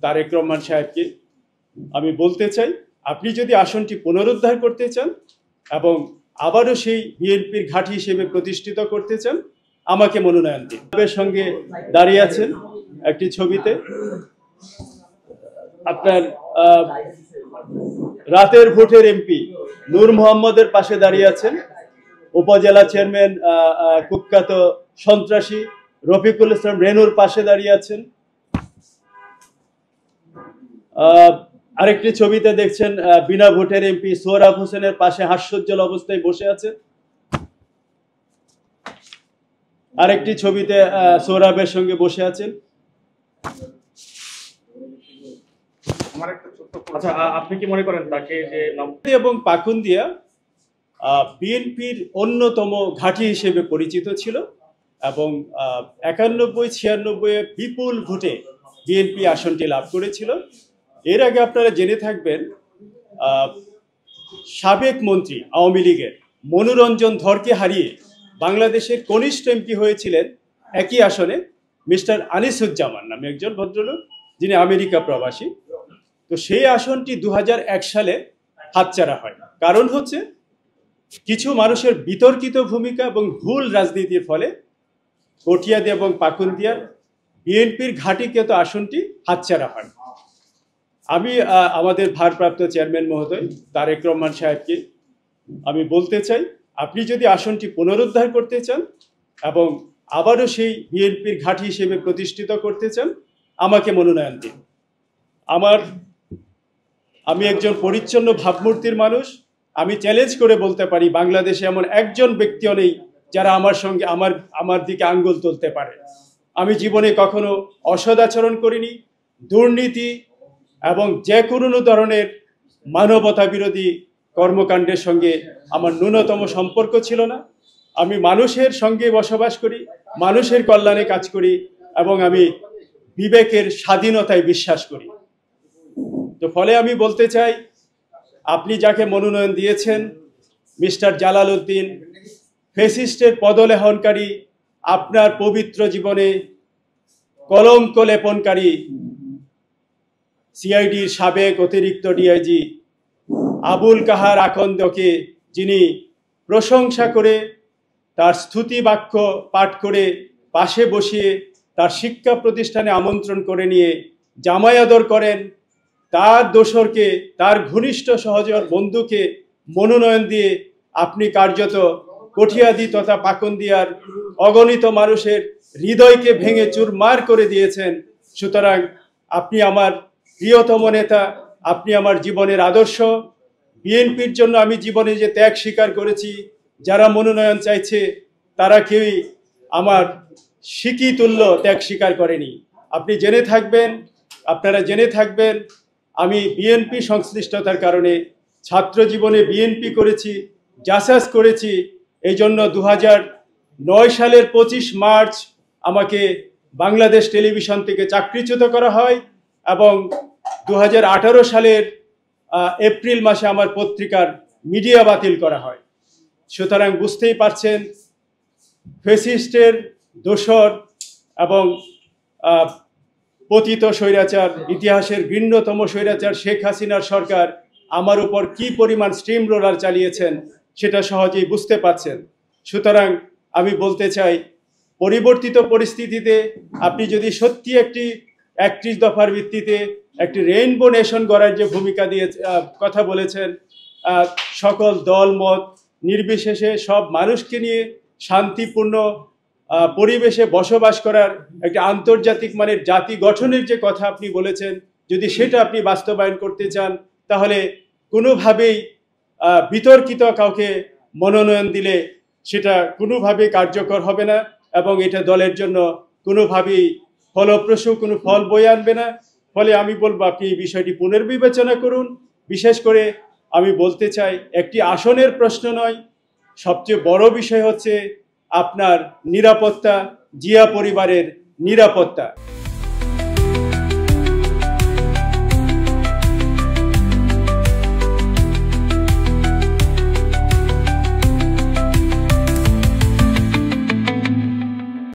তারেক রহমান সাহেবকে আমি বলতে চাই, আপনি যদি আসনটি পুনরুদ্ধার করতে চান এবং আবারও সেই বিএনপির ঘাঁটি হিসেবে প্রতিষ্ঠিত করতে চান, আমাকে মনোনয়ন দিন। সঙ্গে দাঁড়িয়ে আছেন একটি ছবিতে আপনার রাতের ভোটের এমপি নূর মোহাম্মদের পাশে দাঁড়িয়ে আছেন উপজেলা চেয়ারম্যান কুখ্যাত সন্ত্রাসী রফিকুল ইসলাম রেনুর পাশে দাঁড়িয়ে আছেন। আরেকটি ছবিতে দেখছেন বিনা ভোটের এমপি সোহরাব হোসেনের পাশে হাস্যোজ্জ্বল অবস্থায় বসে আছেন। আরেকটি ছবিতে সোহরাবের সঙ্গে বসে আছেন। আচ্ছা, আপনি কি মনে করেন তাকে যে এবং পাকুন্দিয়া বিএনপির অন্যতম ঘাঁটি হিসেবে পরিচিত ছিল এবং 91-96 বিপুল ভোটে বিএনপি আসনটি লাভ করেছিল। এর আগে আপনারা জেনে থাকবেন সাবেক মন্ত্রী আওয়ামী লীগের মনোরঞ্জন ধরকে হারিয়ে বাংলাদেশের কনিষ্ঠ এমপি হয়েছিলেন একই আসনে মিস্টার আনিসুজ্জামান নামে একজন ভদ্রলোক, যিনি আমেরিকা প্রবাসী। তো সেই আসনটি 2001 সালে হাতছাড়া হয়। কারণ হচ্ছে কিছু মানুষের বিতর্কিত ভূমিকা এবং ভুল রাজনীতির ফলে কটিয়াদি এবং পাকুন্দিয়ার বিএনপির ঘাঁটিকৃত আসনটি হাতছাড়া হয়। আমি আমাদের ভারপ্রাপ্ত চেয়ারম্যান মহোদয় তারেক রহমান সাহেবকে আমি বলতে চাই, আপনি যদি আসনটি পুনরুদ্ধার করতে চান এবং আবারও সেই বিএনপির ঘাঁটি হিসেবে প্রতিষ্ঠিত করতে চান, আমাকে মনোনয়ন দিন। আমি একজন পরিচ্ছন্ন ভাবমূর্তির মানুষ। আমি চ্যালেঞ্জ করে বলতে পারি, বাংলাদেশে এমন একজন ব্যক্তিও নেই যারা আমার দিকে আঙ্গুল তুলতে পারে। আমি জীবনে কখনো অসদাচরণ করিনি, দুর্নীতি এবং যে কোনো ধরনের মানবতা বিরোধী কর্মকাণ্ডের সঙ্গে আমার ন্যূনতম সম্পর্ক ছিল না। আমি মানুষের সঙ্গে বসবাস করি, মানুষের কল্যাণে কাজ করি এবং আমি বিবেকের স্বাধীনতায় বিশ্বাস করি। তো ফলে আমি বলতে চাই, আপনি যাকে মনোনয়ন দিয়েছেন মিস্টার জালাল উদ্দিন, ফ্যাসিস্টের পদলেহনকারী, আপনার পবিত্র জীবনে কলঙ্ক লেপনকারী সিআইডির সাবেক অতিরিক্ত ডিআইজি আবুল কাহার আকন্দকে যিনি প্রশংসা করে তার স্তুতি বাক্য পাঠ করে পাশে বসিয়ে তার শিক্ষা প্রতিষ্ঠানে আমন্ত্রণ করে নিয়ে জামাই আদর করেন, তার দোসরকে, তার ঘনিষ্ঠ সহচর বন্ধুকে মনোনয়ন দিয়ে আপনি কার্যত কঠিয়াদি তথা পাকুন্দিয়ার অগণিত মানুষের হৃদয়কে ভেঙে চুরমার করে দিয়েছেন। সুতরাং আপনি আমার প্রিয়তম নেতা, আপনি আমার জীবনের আদর্শ। বিএনপির জন্য আমি জীবনে যে ত্যাগ স্বীকার করেছি, যারা মনোনয়ন চাইছে তারা কেউই আমার শিকি তুল্য ত্যাগ স্বীকার করেনি। আপনারা জেনে থাকবেন আমি বিএনপি সংশ্লিষ্টতার কারণে ছাত্র জীবনে বিএনপি করেছি, জাসাস করেছি। এই জন্য 2009 সালের 25 মার্চ আমাকে বাংলাদেশ টেলিভিশন থেকে চাকরিচ্যুত করা হয় এবং 2018 সালের এপ্রিল মাসে আমার পত্রিকার মিডিয়া বাতিল করা হয়। সুতরাং বুঝতেই পারছেন, ফ্যাসিস্টের দোসর এবং পতিত স্বৈরাচার, ইতিহাসের ঘৃণ্যতম স্বৈরাচার শেখ হাসিনার সরকার আমার উপর কি পরিমাণ স্টিম রোলার চালিয়েছেন সেটা সহজেই বুঝতে পারছেন। সুতরাং আমি বলতে চাই, পরিবর্তিত পরিস্থিতিতে আপনি যদি সত্যি একটি 31 দফার ভিত্তিতে একটি রেইনবো নেশন গড়ার যে ভূমিকা দিয়ে কথা বলেছেন, সকল দল মত নির্বিশেষে সব মানুষকে নিয়ে শান্তিপূর্ণ পরিবেশে বসবাস করার একটি আন্তর্জাতিক মানের জাতি গঠনের যে কথা আপনি বলেছেন, যদি সেটা আপনি বাস্তবায়ন করতে চান, তাহলে কোনোভাবেই বিতর্কিত কাউকে মনোনয়ন দিলে সেটা কোনোভাবেই কার্যকর হবে না এবং এটা দলের জন্য কোনোভাবেই ফলপ্রসূ কোনো ফল বয়ে আনবে না। ফলে আমি বলবো, আপনি এই বিষয়টি পুনর্বিবেচনা করুন। বিশেষ করে আমি বলতে চাই, একটি আসনের প্রশ্ন নয়, সবচেয়ে বড় বিষয় হচ্ছে আপনার নিরাপত্তা, জিয়া পরিবারের নিরাপত্তা।